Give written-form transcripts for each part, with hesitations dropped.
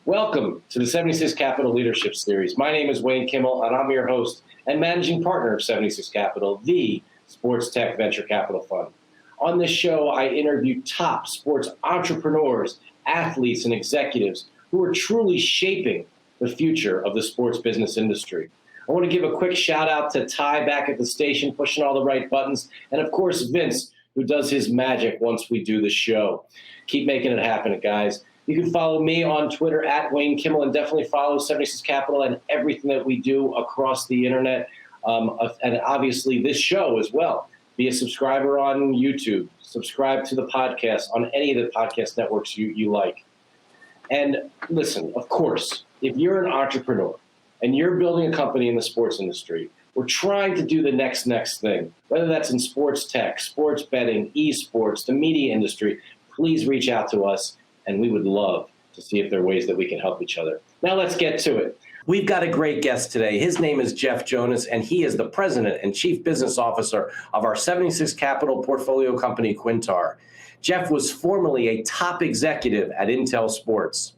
Welcome to the 76 Capital Leadership Series. My name is Wayne Kimmel, and I'm your host and managing partner of 76 Capital, the sports tech venture capital fund. On this show, I interview top sports entrepreneurs, athletes, and executives who are truly shaping the future of the sports business industry. I want to give a quick shout out to Ty back at the station, pushing all the right buttons, and of course, Vince, who does his magic once we do the show. Keep making it happen, guys. You can follow me on Twitter at Wayne Kimmel, and definitely follow 76 Capital and everything that we do across the internet, and obviously this show as well. Be a subscriber on YouTube, subscribe to the podcast on any of the podcast networks you like. And listen, of course, if you're an entrepreneur and you're building a company in the sports industry, we're trying to do the next thing, whether that's in sports tech, sports betting, esports, the media industry. Please reach out to us, and we would love to see if there are ways that we can help each other. Now let's get to it. We've got a great guest today. His name is Jeff Jonas, and he is the president and chief business officer of our 76 Capital portfolio company, Quintar. Jeff was formerly a top executive at Intel Sports.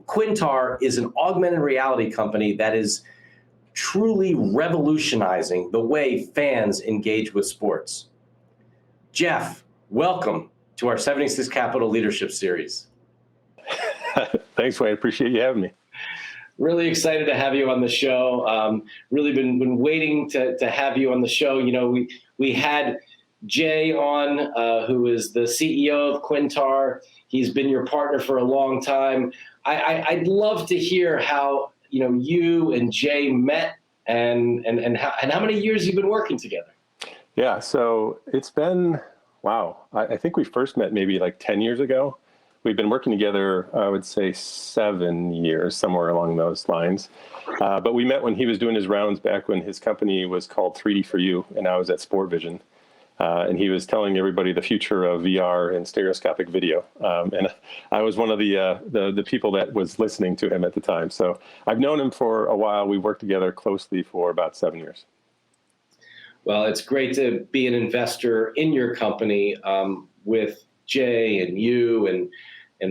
Quintar is an augmented reality company that is truly revolutionizing the way fans engage with sports. Jeff, welcome to our 76 Capital Leadership Series. Thanks, Wayne. Appreciate you having me. Really excited to have you on the show. Really been waiting to have you on the show. You know, we had Jay on, who is the CEO of Quintar. He's been your partner for a long time. I'd love to hear how you and Jay met and how many years you've been working together. Yeah, so it's been, wow. I think we first met maybe like 10 years ago. We've been working together, I would say 7 years, somewhere along those lines. But we met when he was doing his rounds back when his company was called 3D for You, and I was at Sport Vision. And he was telling everybody the future of VR and stereoscopic video. And I was one of the people that was listening to him at the time. So I've known him for a while. We worked together closely for about 7 years. Well, it's great to be an investor in your company with Jay and you and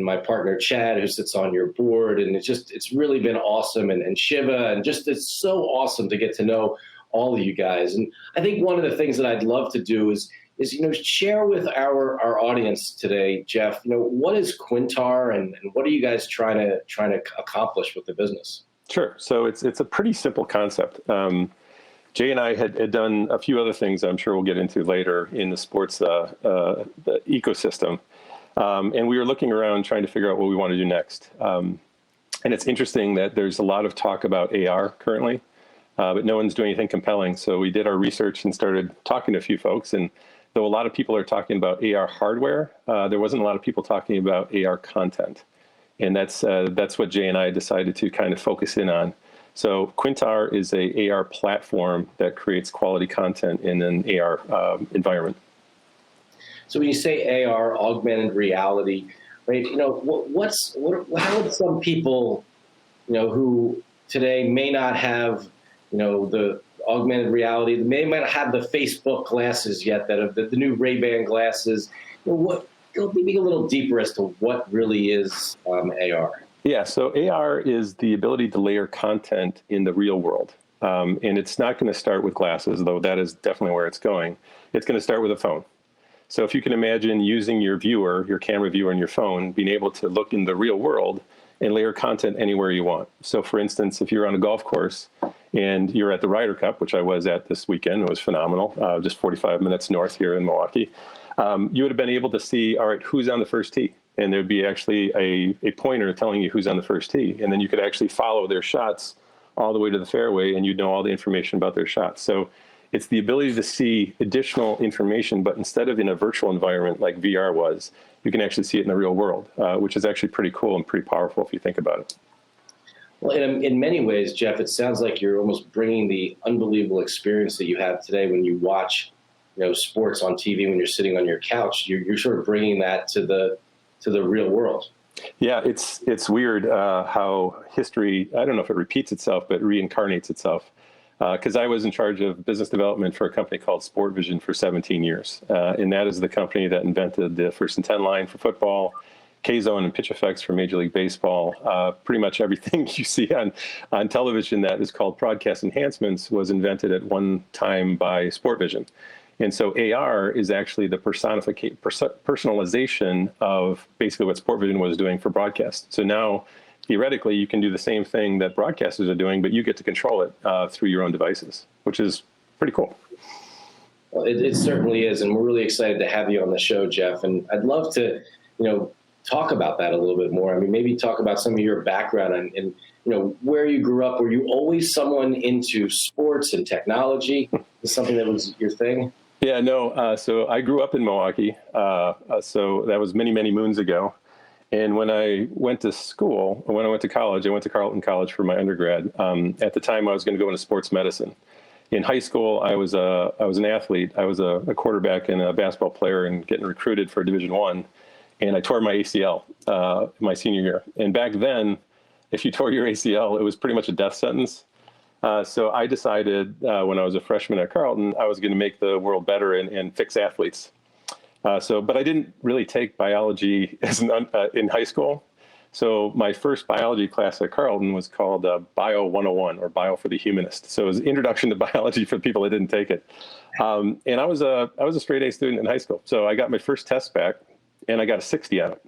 my partner Chad, who sits on your board. And it's really been awesome. And Shiva, and it's so awesome to get to know all of you guys. And I think one of the things that I'd love to do is share with our audience today, Jeff, what is Quintar and what are you guys trying to accomplish with the business? Sure. So it's a pretty simple concept. Jay and I had done a few other things I'm sure we'll get into later in the sports the ecosystem. And we were looking around trying to figure out what we want to do next. And it's interesting that there's a lot of talk about AR currently, but no one's doing anything compelling. So we did our research and started talking to a few folks. And though a lot of people are talking about AR hardware, there wasn't a lot of people talking about AR content. And that's what Jay and I decided to kind of focus in on. So Quintar is a AR platform that creates quality content in an AR environment. So when you say AR, augmented reality, right? How would some people, who today may not have, the augmented reality, they may not have the Facebook glasses yet, that are the new Ray-Ban glasses. Maybe a little deeper as to what really is AR. Yeah, so AR is the ability to layer content in the real world. And it's not going to start with glasses, though that is definitely where it's going. It's going to start with a phone. So if you can imagine using your camera viewer on your phone, being able to look in the real world and layer content anywhere you want. So for instance, if you're on a golf course and you're at the Ryder Cup, which I was at this weekend, it was phenomenal, just 45 minutes north here in Milwaukee, you would have been able to see, all right, who's on the first tee? And there'd be actually a pointer telling you who's on the first tee. And then you could actually follow their shots all the way to the fairway, and you'd know all the information about their shots. So it's the ability to see additional information, but instead of in a virtual environment like VR was, you can actually see it in the real world, which is actually pretty cool and pretty powerful if you think about it. Well, in many ways, Jeff, it sounds like you're almost bringing the unbelievable experience that you have today when you watch, sports on TV, when you're sitting on your couch. You're sort of bringing that to the real world. Yeah, it's weird how history, I don't know if it repeats itself, but reincarnates itself. Because I was in charge of business development for a company called Sport Vision for 17 years. And that is the company that invented the 1st and 10 line for football K-Zone and pitch effects for Major League Baseball. Pretty much everything you see on television that is called broadcast enhancements was invented at one time by SportVision. And so AR is actually the personalization of basically what SportVision was doing for broadcast. So now, theoretically, you can do the same thing that broadcasters are doing, but you get to control it through your own devices, which is pretty cool. Well, it certainly is, and we're really excited to have you on the show, Jeff. And I'd love to, talk about that a little bit more. I mean, maybe talk about some of your background and where you grew up. Were you always someone into sports and technology? Is something that was your thing? Yeah, no. So I grew up in Milwaukee. So that was many, many moons ago. And when I went to school, when I went to college, I went to Carleton College for my undergrad. At the time, I was going to go into sports medicine. In high school, I was an athlete. I was a quarterback and a basketball player and getting recruited for Division I. And I tore my ACL my senior year. And back then, if you tore your ACL, it was pretty much a death sentence. So I decided when I was a freshman at Carleton, I was going to make the world better and fix athletes. But I didn't really take biology in high school. So my first biology class at Carleton was called Bio 101, or Bio for the Humanist. So it was Introduction to Biology for the people that didn't take it. And I was a straight A student in high school. So I got my first test back, and I got a 60 on it.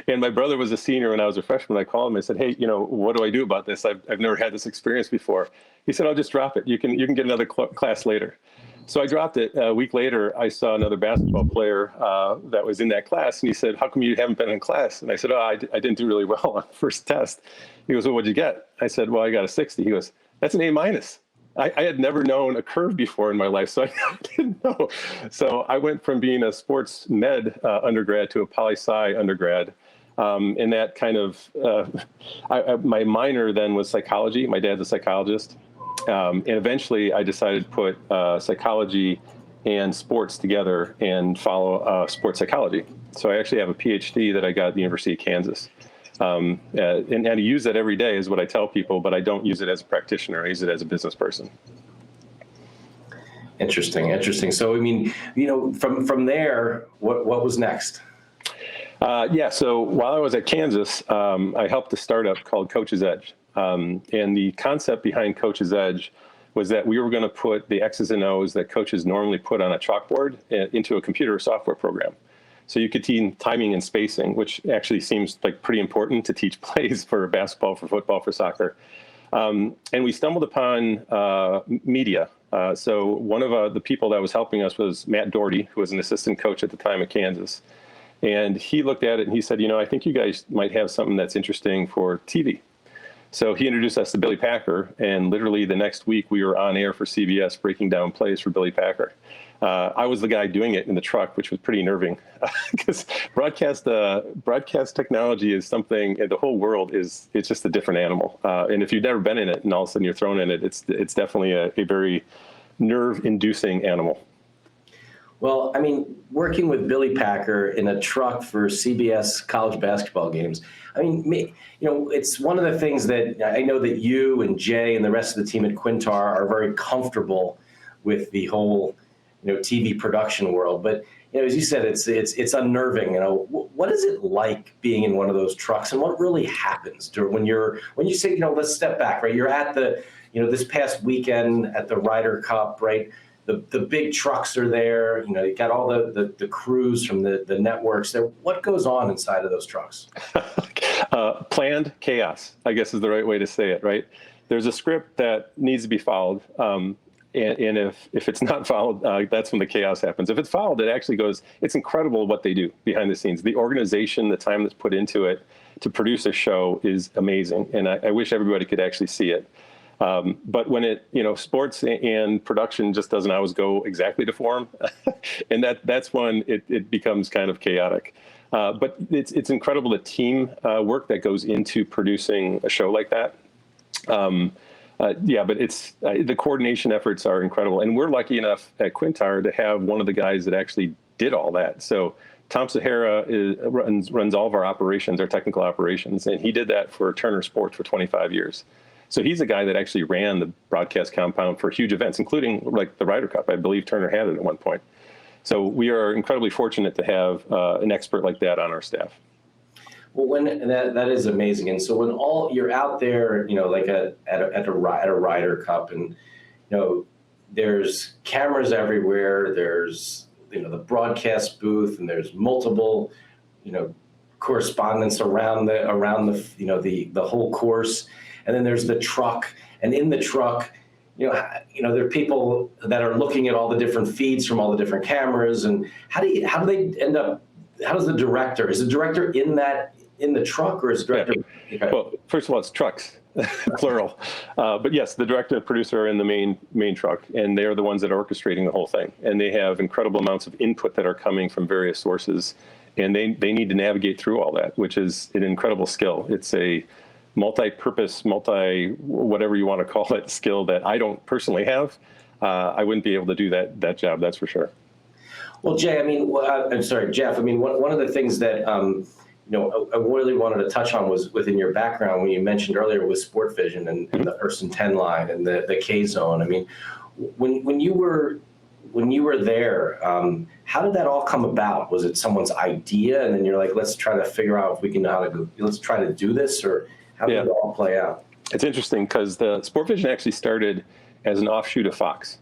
And my brother was a senior when I was a freshman. I called him and I said, hey, what do I do about this? I've never had this experience before. He said, I'll just drop it. You can get another class later. So I dropped it. A week later, I saw another basketball player that was in that class. And he said, how come you haven't been in class? And I said, I didn't do really well on the first test. He goes, well, what'd you get? I said, well, I got a 60. He goes, that's an A-. I had never known a curve before in my life, so I didn't know. So I went from being a sports med undergrad to a poli-sci undergrad. And that kind of, my minor then was psychology. My dad's a psychologist. And eventually I decided to put psychology and sports together and follow sports psychology. So I actually have a PhD that I got at the University of Kansas. And I use that every day is what I tell people, but I don't use it as a practitioner. I use it as a business person. Interesting. So, I mean, from there, what was next? So while I was at Kansas, I helped a startup called Coach's Edge. And the concept behind Coach's Edge was that we were going to put the X's and O's that coaches normally put on a chalkboard into a computer software program. So you could teach timing and spacing, which actually seems like pretty important to teach plays for basketball, for football, for soccer. And we stumbled upon media. So one of the people that was helping us was Matt Doherty, who was an assistant coach at the time at Kansas. And he looked at it and he said, I think you guys might have something that's interesting for TV. So he introduced us to Billy Packer, and literally the next week we were on air for CBS breaking down plays for Billy Packer. I was the guy doing it in the truck, which was pretty nerving because broadcast technology is something, the whole world it's just a different animal. And if you've never been in it and all of a sudden you're thrown in it, it's definitely a very nerve-inducing animal. Well, I mean, working with Billy Packer in a truck for CBS college basketball games, I mean, it's one of the things that I know that you and Jay and the rest of the team at Quintar are very comfortable with the whole, TV production world. But, as you said, it's unnerving. What is it like being in one of those trucks, and what really happens when you say, let's step back, right? You're at the, this past weekend at the Ryder Cup, right? The big trucks are there. You got all the crews from the networks there. What goes on inside of those trucks? Planned chaos, I guess is the right way to say it, right? There's a script that needs to be followed. And if it's not followed, that's when the chaos happens. If it's followed, it actually goes, it's incredible what they do behind the scenes. The organization, the time that's put into it to produce a show is amazing. And I wish everybody could actually see it. But when sports and production just doesn't always go exactly to form, and that's when it becomes kind of chaotic. But it's incredible the team work that goes into producing a show like that. But it's the coordination efforts are incredible, and we're lucky enough at Quintar to have one of the guys that actually did all that. So Tom Sahara runs all of our operations, our technical operations, and he did that for Turner Sports for 25 years. So he's a guy that actually ran the broadcast compound for huge events, including like the Ryder Cup. I believe Turner had it at one point. So we are incredibly fortunate to have an expert like that on our staff. Well, when that is amazing. And so when you're out there, like at a Ryder Cup, and there's cameras everywhere. There's the broadcast booth, and there's multiple correspondents around the whole course, and then there's the truck, and in the truck, there are people that are looking at all the different feeds from all the different cameras, and how do they end up? How does the director? Is the director in the truck, or is the director? Yeah. Okay. Well, first of all, it's trucks, plural. But yes, the director and the producer are in the main truck, and they are the ones that are orchestrating the whole thing. And they have incredible amounts of input that are coming from various sources, and they need to navigate through all that, which is an incredible skill. It's a multi-purpose, whatever you want to call it, skill that I don't personally have. I wouldn't be able to do that job, that's for sure. Well, Jay, I'm sorry, Jeff. One of the things that I really wanted to touch on was within your background when you mentioned earlier with Sport Vision and the first and 10 line and the K zone. When you were there, how did that all come about? Was it someone's idea, and then you're like, let's try to figure out if we can know how to go, let's try to do this, or how did it all play out? It's interesting because the Sport Vision actually started as an offshoot of Fox.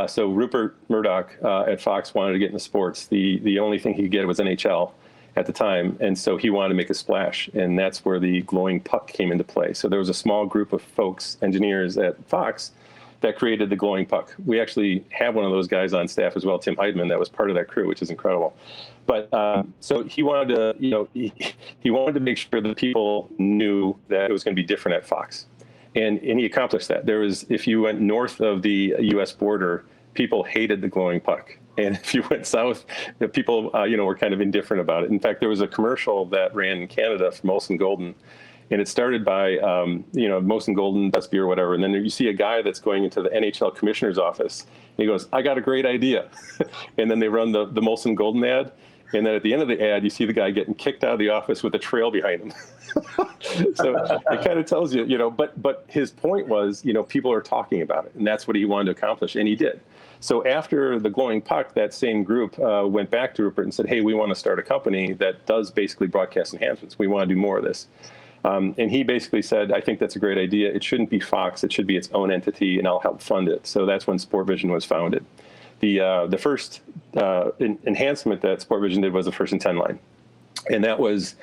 So Rupert Murdoch at Fox wanted to get into sports. The only thing he could get was NHL at the time, and so he wanted to make a splash, and that's where the glowing puck came into play. So there was a small group of folks, engineers at Fox, that created the glowing puck. We actually have one of those guys on staff as well, Tim Heidman, that was part of that crew, which is incredible. But so he wanted to, he wanted to make sure that people knew that it was going to be different at Fox, and he accomplished that. If you went north of the U.S. border, people hated the glowing puck. And if you went south, the people, were kind of indifferent about it. In fact, there was a commercial that ran in Canada for Molson Golden, and it started by, Molson Golden, best beer, whatever. And then you see a guy that's going into the NHL commissioner's office, and he goes, "I got a great idea." And then they run the Molson Golden ad. And then at the end of the ad, you see the guy getting kicked out of the office with a trail behind him. So it kind of tells you, but his point was, people are talking about it, and that's what he wanted to accomplish, and he did. So after the glowing puck, that same group went back to Rupert and said, "Hey, we want to start a company that does basically broadcast enhancements. We want to do more of this." And he basically said, "I think that's a great idea. It shouldn't be Fox. It should be its own entity, and I'll help fund it." So that's when Sport Vision was founded. The first enhancement that Sport Vision did was the first and 10 line, and that was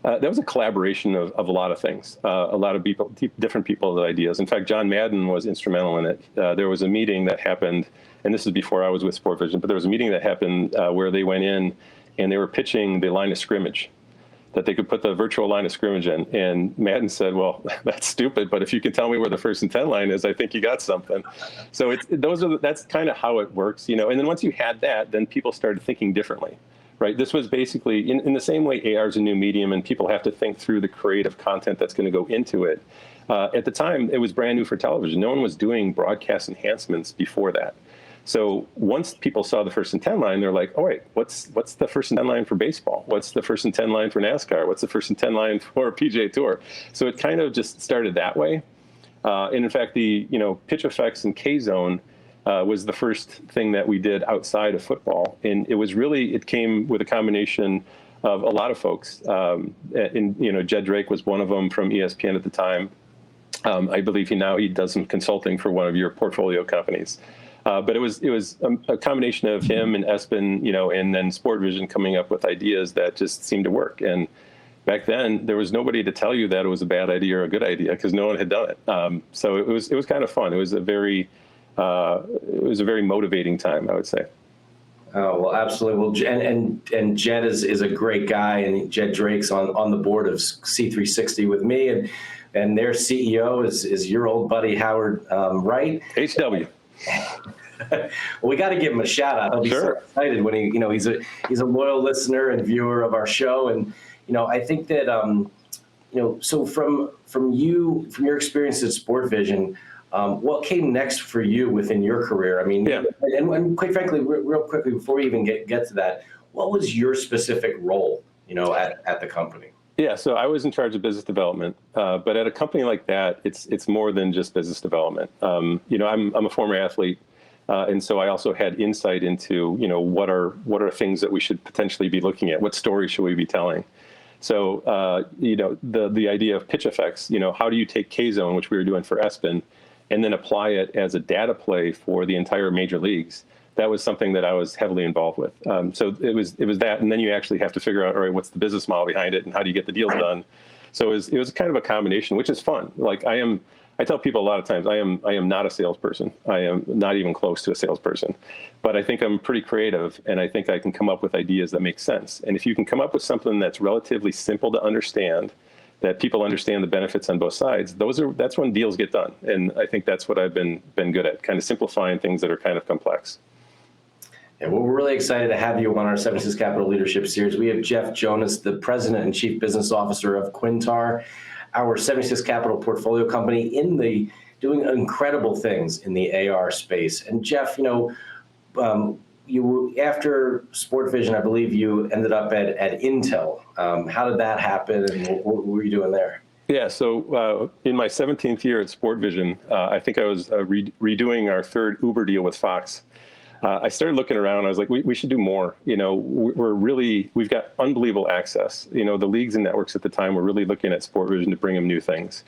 a collaboration of a lot of things, a lot of people, different people's ideas. In fact, John Madden was instrumental in it. There was a meeting that happened, and this is before I was with Sport Vision, but there was a meeting that happened where they went in and they were pitching the line of scrimmage, that they could put the virtual line of scrimmage in. And Madden said, "Well, that's stupid, but if you can tell me where the first and 10 line is, I think you got something." So that's kind of how it works, And then once you had that, then people started thinking differently, right? This was basically in the same way AR is a new medium, and people have to think through the creative content that's going to go into it. At the time, it was brand new for television. No one was doing broadcast enhancements before that. So once people saw the first and 10 line, they're like, "Oh wait, what's the first and 10 line for baseball? What's the first and 10 line for NASCAR? What's the first and 10 line for PGA Tour?" So it kind of just started that way. And in fact, the pitch effects and K zone was the first thing that we did outside of football, and it came with a combination of a lot of folks. And Jed Drake was one of them from ESPN at the time. I believe he does some consulting for one of your portfolio companies. But it was a combination of him and Espen, and then Sport Vision coming up with ideas that just seemed to work. And back then, there was nobody to tell you that it was a bad idea or a good idea because no one had done it. So it was kind of fun. It was a very motivating time, I would say. Oh, well, absolutely. Well, and Jed is a great guy, and Jed Drake's on the board of C360 with me, and their CEO is your old buddy Howard Wright. HW. Well, we got to give him a shout out. He'll be so excited when he's a loyal listener and viewer of our show, and I think that so from your experience at Sport Vision, what came next for you within your career? And quite frankly, real quickly before we even get to that, what was your specific role, at the company? Yeah, so I was in charge of business development, but at a company like that, it's more than just business development. I'm a former athlete, And so I also had insight into, what are things that we should potentially be looking at? What stories should we be telling? So, the idea of pitch effects, how do you take K-Zone, which we were doing for ESPN, and then apply it as a data play for the entire major leagues? That was something that I was heavily involved with. So it was that, and then you actually have to figure out, all right, what's the business model behind it, and how do you get the deals done? So it was kind of a combination, which is fun. Like I tell people a lot of times, I am not a salesperson. I am not even close to a salesperson, but I think I'm pretty creative, and I think I can come up with ideas that make sense. And if you can come up with something that's relatively simple to understand, that people understand the benefits on both sides, that's when deals get done. And I think that's what I've been good at, kind of simplifying things that are kind of complex. Yeah, well, we're really excited to have you on our 76 Capital Leadership Series. We have Jonas, the President and Chief Business Officer of Quintar, our 76 Capital portfolio company, doing incredible things in the AR space. And Jeff, you after Sport Vision, I believe you ended up at Intel. How did that happen, and what were you doing there? Yeah, so in my 17th year at Sport Vision, I think I was redoing our third Uber deal with Fox. I started looking around. I was like, we should do more. We've got unbelievable access. The leagues and networks at the time were really looking at Sport Vision to bring them new things.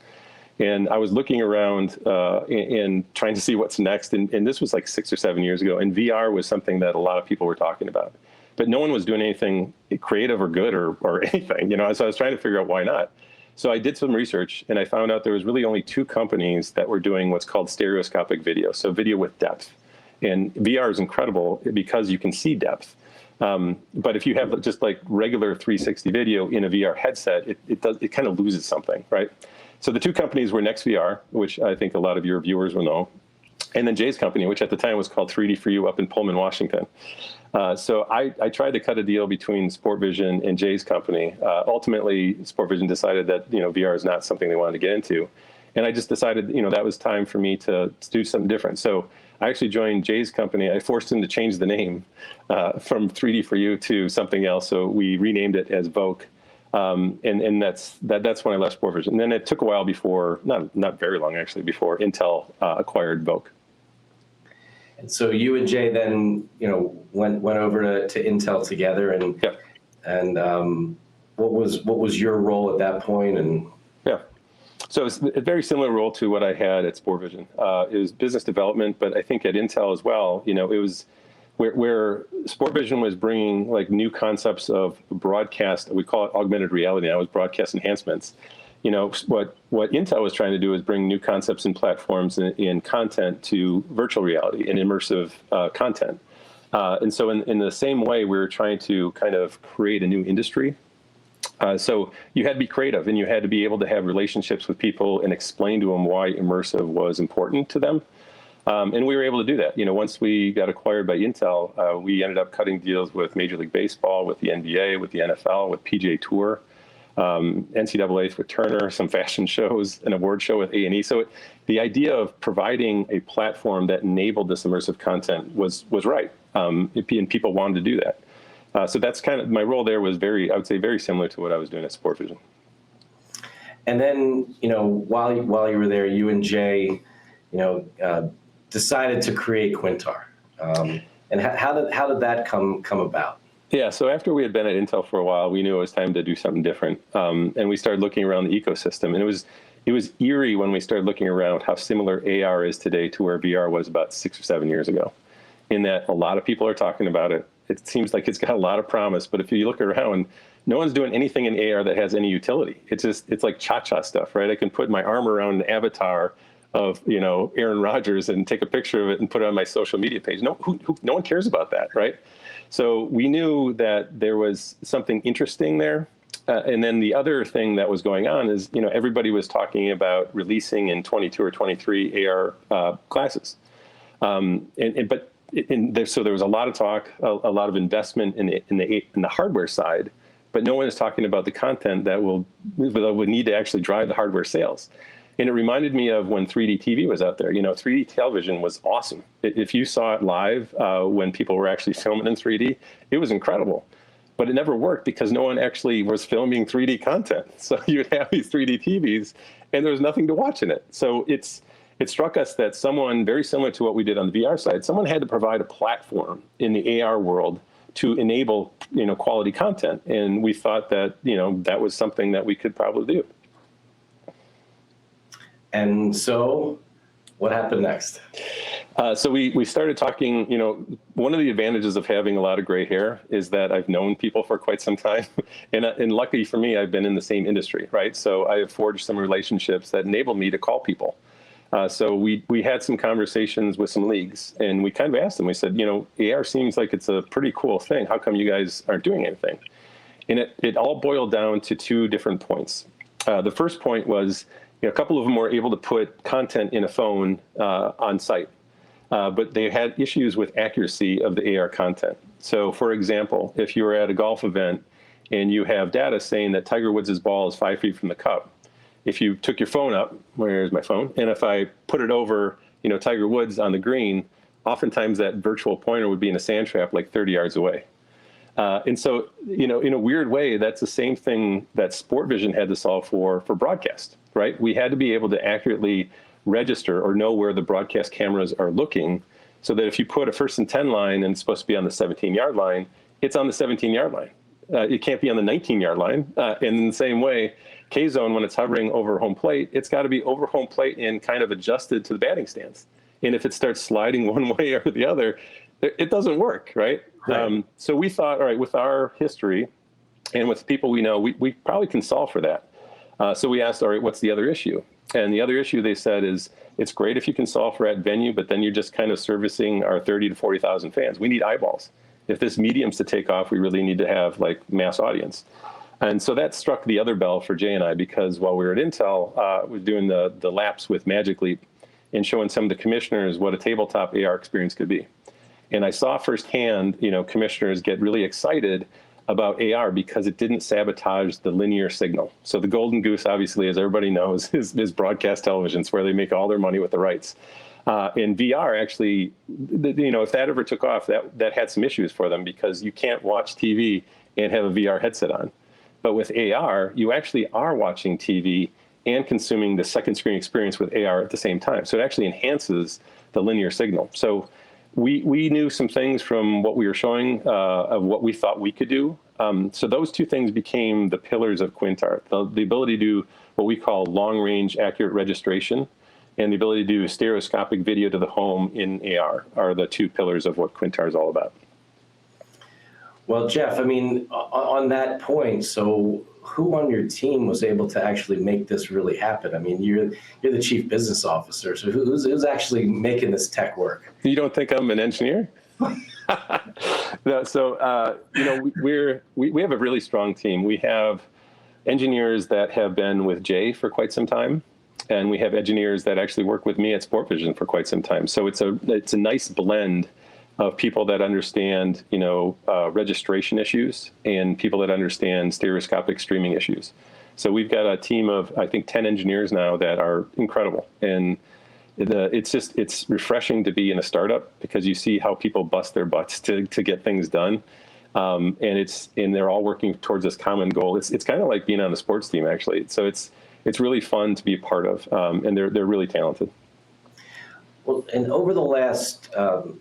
And I was looking around and trying to see what's next. And this was like 6 or 7 years ago. And VR was something that a lot of people were talking about. But no one was doing anything creative or good or anything. So I was trying to figure out why not. So I did some research, and I found out there was really only 2 companies that were doing what's called stereoscopic video, so video with depth. And VR is incredible because you can see depth. But if you have just like regular 360 video in a VR headset, it kind of loses something, right? So the 2 companies were NextVR, which I think a lot of your viewers will know, and then Jay's company, which at the time was called 3D4U up in Pullman, Washington. So I tried to cut a deal between Sport Vision and Jay's company. Ultimately, Sport Vision decided that VR is not something they wanted to get into. And I just decided, that was time for me to do something different. So I actually joined Jay's company. I forced him to change the name from 3D4U to something else. So we renamed it as Voke. And that's when I left Sport Vision. And then it took a while before, not very long actually, before Intel acquired Voke. And so you and Jay then, went over to Intel together, and yep. And what was your role at that point? And yeah. So it's a very similar role to what I had at Sport Vision. It was business development, but I think at Intel as well, it was where Sport Vision was bringing like new concepts of broadcast. We call it augmented reality now. It was broadcast enhancements. What Intel was trying to do is bring new concepts and platforms in content to virtual reality and immersive content. And so in the same way, we were trying to kind of create a new industry. So you had to be creative, and you had to be able to have relationships with people and explain to them why immersive was important to them. And we were able to do that. Once we got acquired by Intel, we ended up cutting deals with Major League Baseball, with the NBA, with the NFL, with PGA Tour, NCAA with Turner, some fashion shows, an award show with A&E. So the idea of providing a platform that enabled this immersive content was right, and people wanted to do that. So that's kind of my role there was I would say very similar to what I was doing at Sport Vision. And then, while you were there, you and Jay, decided to create Quintar. And how did that come about? Yeah, so after we had been at Intel for a while, we knew it was time to do something different, and we started looking around the ecosystem. And it was eerie when we started looking around how similar AR is today to where VR was about 6 or 7 years ago. In that a lot of people are talking about it. It seems like it's got a lot of promise, but if you look around, no one's doing anything in AR that has any utility. It's like cha-cha stuff, right? I can put my arm around an avatar of Aaron Rodgers and take a picture of it and put it on my social media page. No one cares about that, right? So we knew that there was something interesting there. And then the other thing that was going on is, everybody was talking about releasing in 22 or 23 AR glasses. So there was a lot of talk, a lot of investment in the hardware side, but no one is talking about the content that would need to actually drive the hardware sales. And it reminded me of when 3D TV was out there. 3D television was awesome. If you saw it live when people were actually filming in 3D, it was incredible. But it never worked because no one actually was filming 3D content. So you would have these 3D TVs, and there was nothing to watch in it. So it struck us that someone very similar to what we did on the VR side, someone had to provide a platform in the AR world to enable, quality content. And we thought that, that was something that we could probably do. And so what happened next? So we started talking, one of the advantages of having a lot of gray hair is that I've known people for quite some time. And luckily for me, I've been in the same industry, right? So I have forged some relationships that enabled me to call people. So we had some conversations with some leagues, and we kind of asked them, we said, AR seems like it's a pretty cool thing. How come you guys aren't doing anything? And it all boiled down to two different points. The first point was, a couple of them were able to put content in a phone on site, but they had issues with accuracy of the AR content. So for example, if you were at a golf event and you have data saying that Tiger Woods' ball is 5 feet from the cup, if you took your phone up, where's my phone? And if I put it over, Tiger Woods on the green, oftentimes that virtual pointer would be in a sand trap like 30 yards away. And so, in a weird way, that's the same thing that Sport Vision had to solve for broadcast, right? We had to be able to accurately register or know where the broadcast cameras are looking so that if you put a 1st and 10 line and it's supposed to be on the 17-yard line, it's on the 17-yard line. It can't be on the 19-yard line. And in the same way, K-zone, when it's hovering over home plate, it's got to be over home plate and kind of adjusted to the batting stance. And if it starts sliding one way or the other, it doesn't work, right? So we thought, all right, with our history and with people we know, we probably can solve for that. So we asked, all right, what's the other issue? And the other issue, they said, is it's great if you can solve for at venue, but then you're just kind of servicing our 30 to 40,000 fans. We need eyeballs. If this medium's to take off, we really need to have like mass audience. And so that struck the other bell for Jay and I, because while we were at Intel, we were doing the laps with Magic Leap and showing some of the commissioners what a tabletop AR experience could be. And I saw firsthand, commissioners get really excited about AR because it didn't sabotage the linear signal. So the golden goose, obviously, as everybody knows, is broadcast television. It's where they make all their money with the rights. And VR actually, if that ever took off, that had some issues for them because you can't watch TV and have a VR headset on. But with AR, you actually are watching TV and consuming the second screen experience with AR at the same time. So it actually enhances the linear signal. So we knew some things from what we were showing of what we thought we could do. So those two things became the pillars of Quintar. The ability to do what we call long-range accurate registration and the ability to do stereoscopic video to the home in AR are the two pillars of what Quintar is all about. Well, Jeff, I mean, on that point, so who on your team was able to actually make this really happen? I mean, you're the chief business officer, so who's actually making this tech work? You don't think I'm an engineer? No, so we have a really strong team. We have engineers that have been with Jay for quite some time, and we have engineers that actually work with me at Sport Vision for quite some time. So it's a nice blend of people that understand, registration issues and people that understand stereoscopic streaming issues. So we've got a team of, I think, 10 engineers now that are incredible. And it's refreshing to be in a startup because you see how people bust their butts to get things done. And they're all working towards this common goal. It's kind of like being on the sports team, actually. So it's really fun to be a part of, and they're really talented. Well, and over the last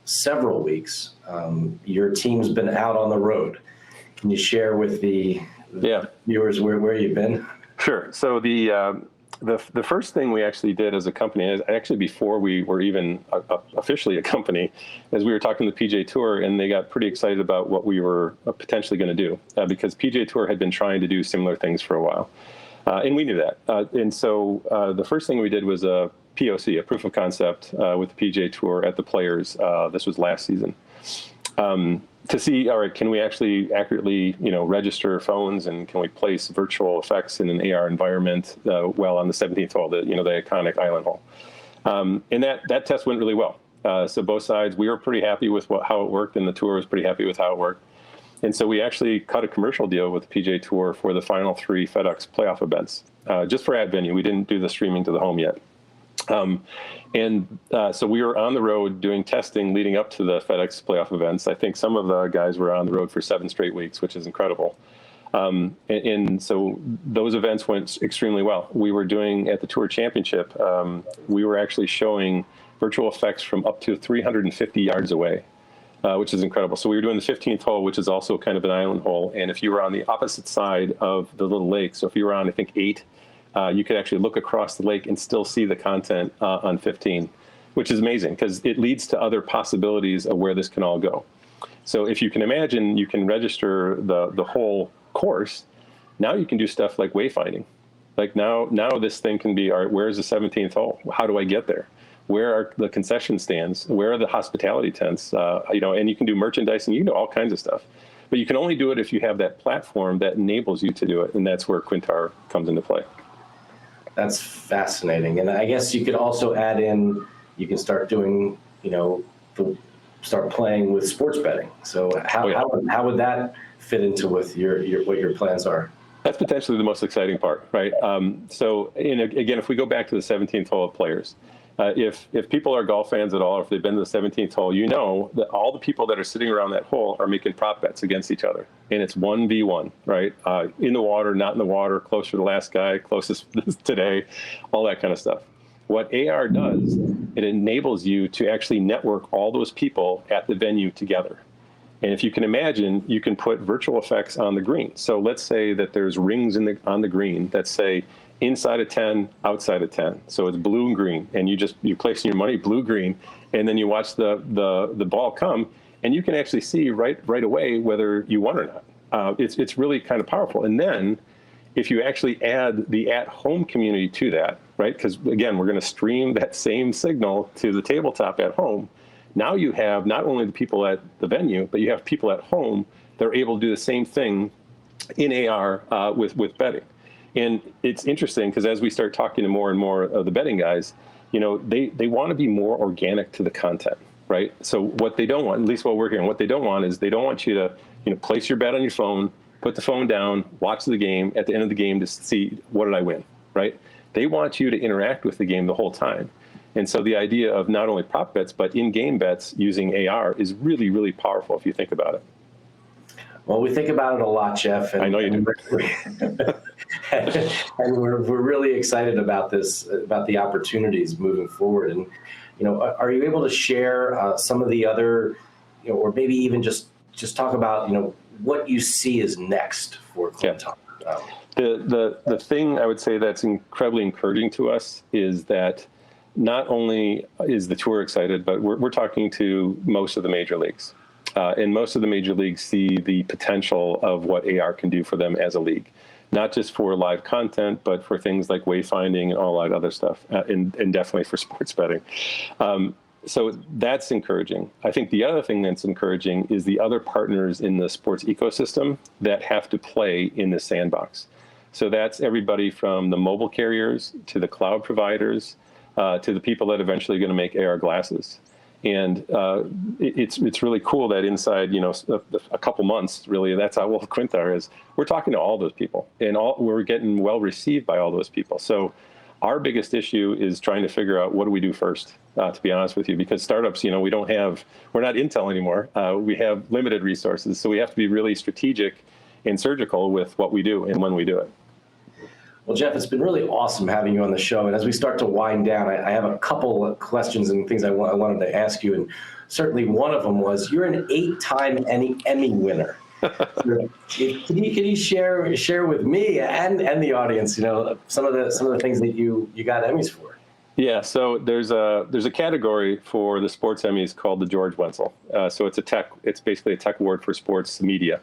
several weeks, your team's been out on the road. Can you share with the viewers where you've been? Sure. So the first thing we actually did as a company, is actually before we were even officially a company, is we were talking to the PGA Tour, and they got pretty excited about what we were potentially going to do because PGA Tour had been trying to do similar things for a while. And we knew that. And so the first thing we did was a POC, a proof of concept with the PGA Tour at the Players. This was last season. To see, all right, can we actually accurately, register phones, and can we place virtual effects in an AR environment well on the 17th hole, the iconic island hole. And that test went really well. So both sides, we were pretty happy with how it worked, and the tour was pretty happy with how it worked. And so we actually cut a commercial deal with the PGA Tour for the final 3 FedEx playoff events, just for at venue. We didn't do the streaming to the home yet. So we were on the road doing testing leading up to the FedEx playoff events. I think some of the guys were on the road for 7 straight weeks, which is incredible. And so those events went extremely well. We were doing at the Tour Championship, we were actually showing virtual effects from up to 350 yards away, which is incredible. So we were doing the 15th hole, which is also kind of an island hole. And if you were on the opposite side of the little lake, so if you were on, I think, 8, you could actually look across the lake and still see the content on 15, which is amazing because it leads to other possibilities of where this can all go. So if you can imagine, you can register the whole course. Now you can do stuff like wayfinding. Like now this thing can be, all right, where's the 17th hole? How do I get there? Where are the concession stands? Where are the hospitality tents? And you can do merchandising, you can do all kinds of stuff. But you can only do it if you have that platform that enables you to do it. And that's where Quintar comes into play. That's fascinating. And I guess you could also add in, you can start doing, start playing with sports betting. So how would that fit into with what your plans are? That's potentially the most exciting part, right? So again, if we go back to the 17th hole of players, if people are golf fans at all, or if they've been to the 17th hole, you know that all the people that are sitting around that hole are making prop bets against each other. And it's 1v1, right? In the water, not in the water, closer to the last guy, closest today, all that kind of stuff. What AR does, it enables you to actually network all those people at the venue together. And if you can imagine, you can put virtual effects on the green. So let's say that there's rings on the green that say inside of 10, outside of 10. So it's blue and green, and you place your money blue, green, and then you watch the ball come, and you can actually see right away whether you won or not. It's really kind of powerful. And then if you actually add the at-home community to that, right? Because again, we're going to stream that same signal to the tabletop at home. Now you have not only the people at the venue, but you have people at home that are able to do the same thing in AR with betting. And it's interesting because as we start talking to more and more of the betting guys, they want to be more organic to the content, right? So what they don't want, at least what we're hearing, what they don't want is they don't want you to place your bet on your phone, put the phone down, watch the game, at the end of the game to see what did I win, right? They want you to interact with the game the whole time. And so the idea of not only prop bets, but in-game bets using AR is really, really powerful if you think about it. Well, we think about it a lot, Jeff. And, I know you do. And we're really excited about this, about the opportunities moving forward. And, are you able to share some of the other, or maybe even just talk about, what you see is next for Quintar? Yeah. The thing I would say that's incredibly encouraging to us is that not only is the tour excited, but we're talking to most of the major leagues. And most of the major leagues see the potential of what AR can do for them as a league, not just for live content, but for things like wayfinding and all that other stuff, and definitely for sports betting. So that's encouraging. I think the other thing that's encouraging is the other partners in the sports ecosystem that have to play in the sandbox. So that's everybody from the mobile carriers to the cloud providers to the people that eventually are going to make AR glasses. And it's really cool that inside, a couple months, really, that's how well Quintar is. We're talking to all those people, and we're getting well received by all those people. So our biggest issue is trying to figure out what do we do first, to be honest with you, because startups, we're not Intel anymore. We have limited resources, so we have to be really strategic and surgical with what we do and when we do it. Well, Jeff, it's been really awesome having you on the show. And as we start to wind down, I have a couple of questions and things I wanted to ask you. And certainly one of them was, you're an 8-time Emmy winner. Can you share with me and the audience, some of the things that you got Emmys for? Yeah, so there's a category for the sports Emmys called the George Wenzel. So it's basically a tech award for sports media.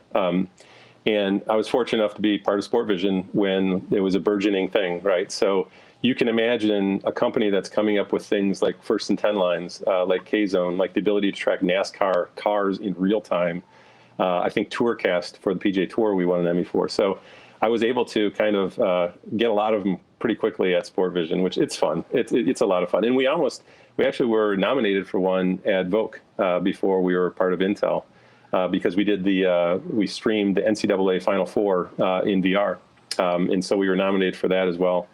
And I was fortunate enough to be part of Sport Vision when it was a burgeoning thing, right? So you can imagine a company that's coming up with things like first and 10 lines, like K-Zone, like the ability to track NASCAR cars in real time. I think TourCast for the PGA Tour we won an Emmy for. So I was able to kind of get a lot of them pretty quickly at Sport Vision, which it's fun. It's a lot of fun. And we actually were nominated for one at Voke before we were part of Intel. Because we streamed the NCAA Final Four in VR, and so we were nominated for that as well.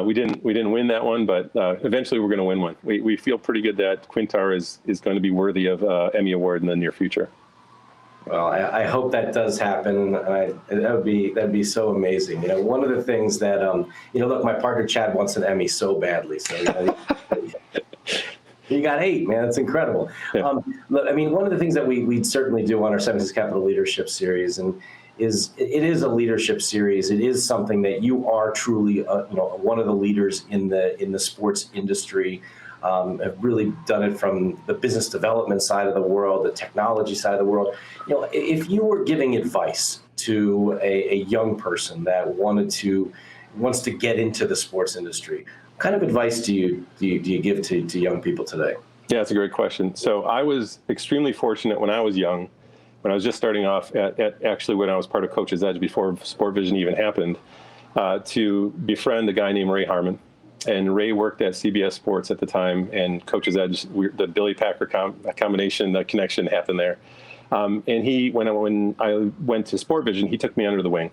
We didn't win that one, but eventually we're going to win one. We feel pretty good that Quintar is going to be worthy of Emmy Award in the near future. Well, I hope that does happen, and that'd be so amazing. One of the things that look, my partner Chad wants an Emmy so badly, so you got 8, man. That's incredible. Yeah. Look, I mean, one of the things that we certainly do on our 76 Capital Leadership Series, and it is a leadership series. It is something that you are truly, one of the leaders in the sports industry. Have really done it from the business development side of the world, the technology side of the world. If you were giving advice to a young person that wants to get into the sports industry, what kind of advice do you give to young people today? Yeah, that's a great question. So I was extremely fortunate when I was young, when I was just starting off actually when I was part of Coach's Edge before Sport Vision even happened, to befriend a guy named Ray Harmon. And Ray worked at CBS Sports at the time, and Coach's Edge, the Billy Packer combination, the connection happened there. And when I went to Sport Vision, he took me under the wing.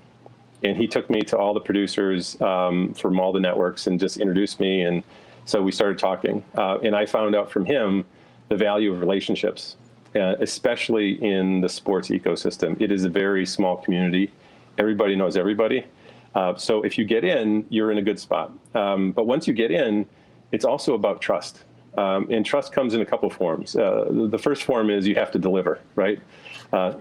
And he took me to all the producers from all the networks and just introduced me. And so we started talking. And I found out from him the value of relationships, especially in the sports ecosystem. It is a very small community. Everybody knows everybody. So if you get in, you're in a good spot. But once you get in, it's also about trust. And trust comes in a couple of forms. The first form is you have to deliver, right?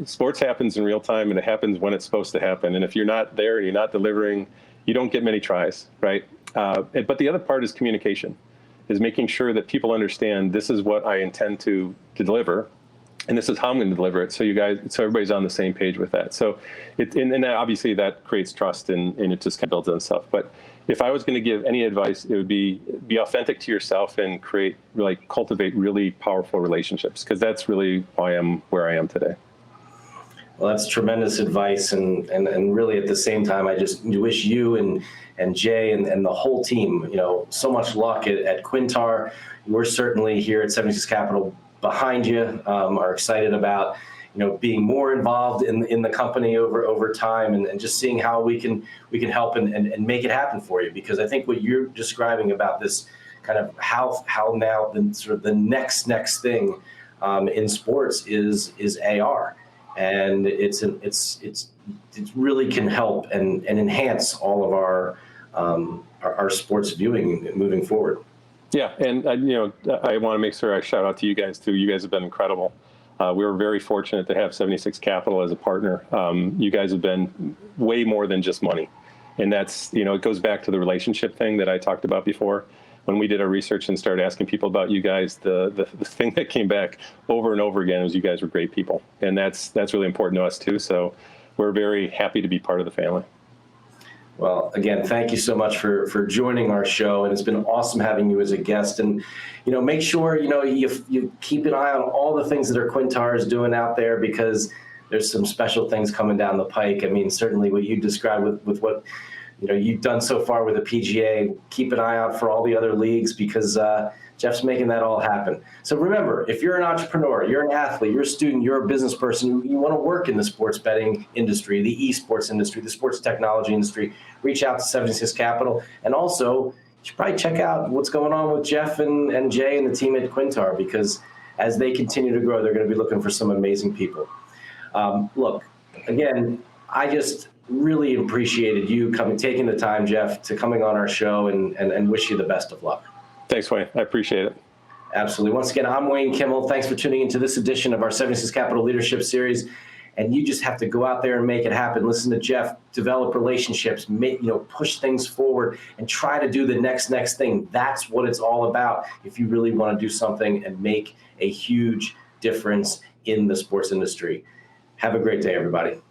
Sports happens in real time, and it happens when it's supposed to happen. And if you're not there and you're not delivering, you don't get many tries, right? But the other part is communication, is making sure that people understand this is what I intend to deliver. And this is how I'm going to deliver it, so everybody's on the same page with that. So, and obviously that creates trust, and it just kind of builds on itself. But if I was going to give any advice, it would be authentic to yourself and cultivate really powerful relationships, because that's really why I'm where I am today. Well, that's tremendous advice, and really at the same time, I just wish you and Jay and the whole team, so much luck at Quintar. We're certainly here at 76 Capital behind you, are excited about being more involved in the company over time, and just seeing how we can help and make it happen for you. Because I think what you're describing about this kind of how now the next thing in sports is AR, and it really can help and enhance all of our sports viewing moving forward. Yeah, and I want to make sure I shout out to you guys too. You guys have been incredible. We were very fortunate to have 76 Capital as a partner. You guys have been way more than just money, and that's it goes back to the relationship thing that I talked about before. When we did our research and started asking people about you guys, the thing that came back over and over again was you guys were great people, and that's really important to us too. So we're very happy to be part of the family. Well, again, thank you so much for joining our show, and it's been awesome having you as a guest. And make sure you keep an eye on all the things that Quintar is doing out there, because there's some special things coming down the pike. I mean, certainly what you described with what you've done so far with the PGA. Keep an eye out for all the other leagues, because Jeff's making that all happen. So remember, if you're an entrepreneur, you're an athlete, you're a student, you're a business person, you want to work in the sports betting industry, the esports industry, the sports technology industry, reach out to 76 Capital. And also, you should probably check out what's going on with Jeff and Jay and the team at Quintar, because as they continue to grow, they're going to be looking for some amazing people. Look, again, I just really appreciated you taking the time, Jeff, to coming on our show, and wish you the best of luck. Thanks, Wayne. I appreciate it. Absolutely. Once again, I'm Wayne Kimmel. Thanks for tuning into this edition of our 76 Capital Leadership Series. And you just have to go out there and make it happen. Listen to Jeff, develop relationships, push things forward, and try to do the next thing. That's what it's all about if you really want to do something and make a huge difference in the sports industry. Have a great day, everybody.